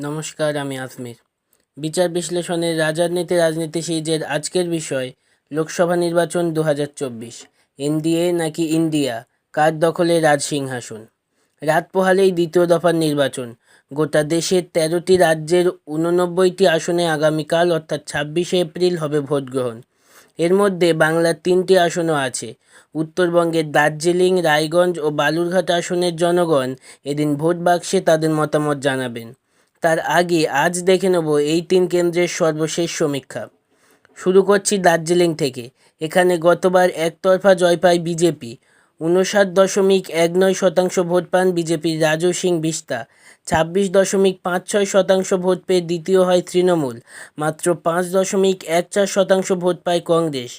নমস্কার, আমি আজমির। বিচার বিশ্লেষণের রাজনীতি সিরিজের আজকের বিষয় লোকসভা নির্বাচন 2024। এনডিএ নাকি ইন্ডিয়া, কার দখলে রাজসিংহাসন? রাত পোহালেই দ্বিতীয় দফার নির্বাচন। গোটা দেশের 13টি রাজ্যের 89টি আসনে আগামীকাল অর্থাৎ 26শে এপ্রিল হবে ভোট গ্রহণ। এর মধ্যে বাংলার 3টি আসনও আছে। উত্তরবঙ্গের দার্জিলিং, রায়গঞ্জ ও বালুরঘাট আসনের জনগণ এদিন ভোট বাক্সে তাদের মতামত জানাবেন। তার আগে আজ দেখে নেব এই 3 কেন্দ্রের সর্বশেষ সমীক্ষা। শুরু করছি দার্জিলিং থেকে। এখানে গতবার একতরফা জয় পায় বিজেপি। 59.19% ভোট পান বিজেপির রাজু সিং বিস্তা। 26.56% ভোট পেয়ে দ্বিতীয় হয় তৃণমূল। মাত্র 5.14% ভোট পায় কংগ্রেস।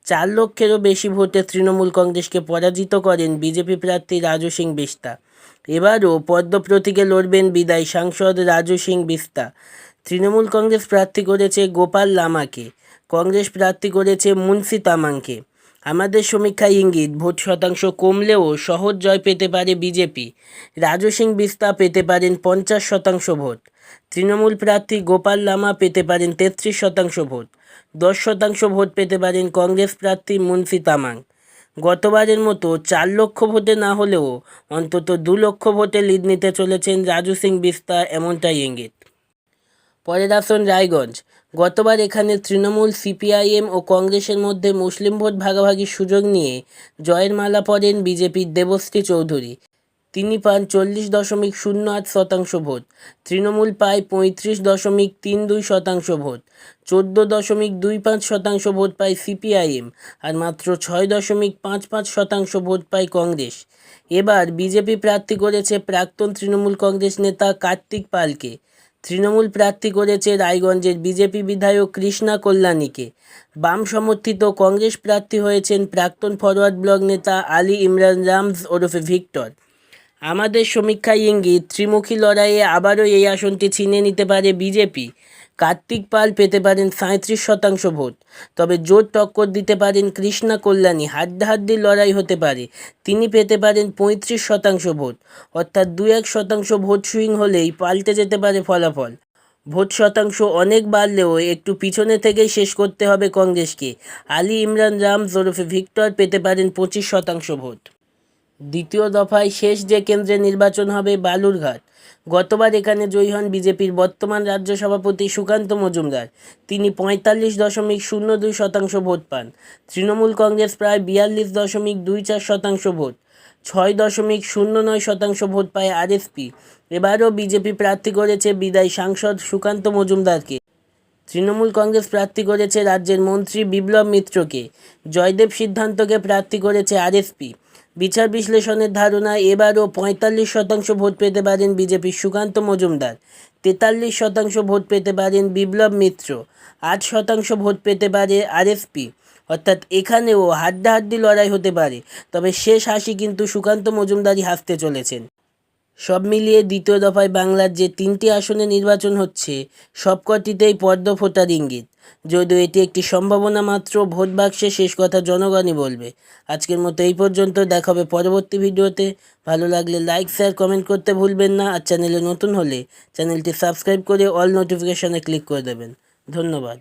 4 লক্ষেরও বেশি ভোটে তৃণমূল কংগ্রেসকে পরাজিত করেন বিজেপি প্রার্থী রাজু সিং বিস্তা। এবারও পদ্ম প্রতীকে লড়বেন বিদায়ী সাংসদ রাজু সিং বিস্তা। তৃণমূল কংগ্রেস প্রার্থী করেছে গোপাল লামাকে, কংগ্রেস প্রার্থী করেছে মুন্সি তামাংকে। আমাদের সমীক্ষায় ইঙ্গিত ভোট শতাংশ কমলেও সহজ জয় পেতে পারে বিজেপি। রাজু সিং বিস্তা পেতে পারেন 50% ভোট। তৃণমূল প্রার্থী গোপাল লামা পেতে পারেন 33% ভোট। 10% ভোট পেতে পারেন কংগ্রেস প্রার্থী মুন্সি তামাং। গতবারের মতো 4 লক্ষ ভোটে না হলেও অন্তত 2 লক্ষ ভোটে লিড নিতে চলেছেন রাজু সিং বিস্তা, এমনটাই ইঙ্গিত। পরের আসন রায়গঞ্জ। গতবার এখানে তৃণমূল, সিপিআইএম ও কংগ্রেসের মধ্যে মুসলিম ভোট ভাগাভাগির সুযোগ নিয়ে জয়ের মালা পরেন বিজেপির দেবশ্রী চৌধুরী। তিনি পান 40.08% ভোট। তৃণমূল পায় 35.32% ভোট। 14.25% ভোট পায় সিপিআইএম আর মাত্র 6.55% ভোট পায় কংগ্রেস। এবার বিজেপি প্রার্থী করেছে প্রাক্তন তৃণমূল কংগ্রেস নেতা কার্তিক পালকে। তৃণমূল প্রার্থী করেছে রায়গঞ্জের বিজেপি বিধায়ক কৃষ্ণা কল্যাণীকে। বাম সমর্থিত কংগ্রেস প্রার্থী হয়েছেন প্রাক্তন ফরওয়ার্ড ব্লক নেতা আলী ইমরান রামজ ওরফে ভিক্টর। আমাদের সমীক্ষায় ইঙ্গিত ত্রিমুখী লড়াইয়ে আবারও এই আসনটি ছিনিয়ে নিতে পারে বিজেপি। কার্তিক পাল পেতে পারেন 37% ভোট। তবে জোর টক্কর দিতে পারেন কৃষ্ণা কল্যাণী। হাড্ডাহাড্ডি লড়াই হতে পারে। তিনি পেতে পারেন 35% ভোট। অর্থাৎ 2-1% ভোট সুইং হলেই পাল্টে যেতে পারে ফলাফল। ভোট শতাংশ অনেক বাড়লেও একটু পিছনে থেকেই শেষ করতে হবে কংগ্রেসকে। আলী ইমরান রামজ ওরফে ভিক্টর পেতে পারেন 25% ভোট। দ্বিতীয় দফায় শেষ যে কেন্দ্রে নির্বাচন হবে বালুরঘাট। গতবার এখানে জয়ী হন বিজেপির বর্তমান রাজ্য সভাপতি সুকান্ত মজুমদার। তিনি 45.02% ভোট পান। তৃণমূল কংগ্রেস প্রায় 42.24% ভোট। 6.09% ভোট পায় আরএসপি। এবারও বিজেপি প্রার্থী করেছে বিদায়ী সাংসদ সুকান্ত মজুমদারকে। তৃণমূল কংগ্রেস প্রার্থী করেছে রাজ্যের মন্ত্রী বিপ্লব মিত্রকে। জয়দেব সিদ্ধান্তকে প্রার্থী করেছে আরএসপি। বিচার বিশ্লেষণের ধারণা এবারও 45% ভোট পেতে পারেন বিজেপির সুকান্ত মজুমদার। 43% ভোট পেতে পারেন বিপ্লব মিত্র। 8% ভোট পেতে পারে আরএসপি। অর্থাৎ এখানেও হাড্ডাহাড্ডি লড়াই হতে পারে। তবে শেষ হাসি কিন্তু সুকান্ত মজুমদারই হাসতে চলেছেন। সব মিলিয়ে দ্বিতীয় দফায় বাংলার যে 3টি আসনে নির্বাচন হচ্ছে সবকটিতেই পদ্ম ফোটার ইঙ্গিত। যদিও এটি একটি সম্ভাবনা মাত্র, ভোট বাক্সে শেষ কথা জনগণই বলবে। আজকের মতো এই পর্যন্ত, দেখা হবে পরবর্তী ভিডিওতে। ভালো লাগলে লাইক, শেয়ার, কমেন্ট করতে ভুলবেন না। আর চ্যানেলে নতুন হলে চ্যানেলটি সাবস্ক্রাইব করে অল নোটিফিকেশনে ক্লিক করে দেবেন। ধন্যবাদ।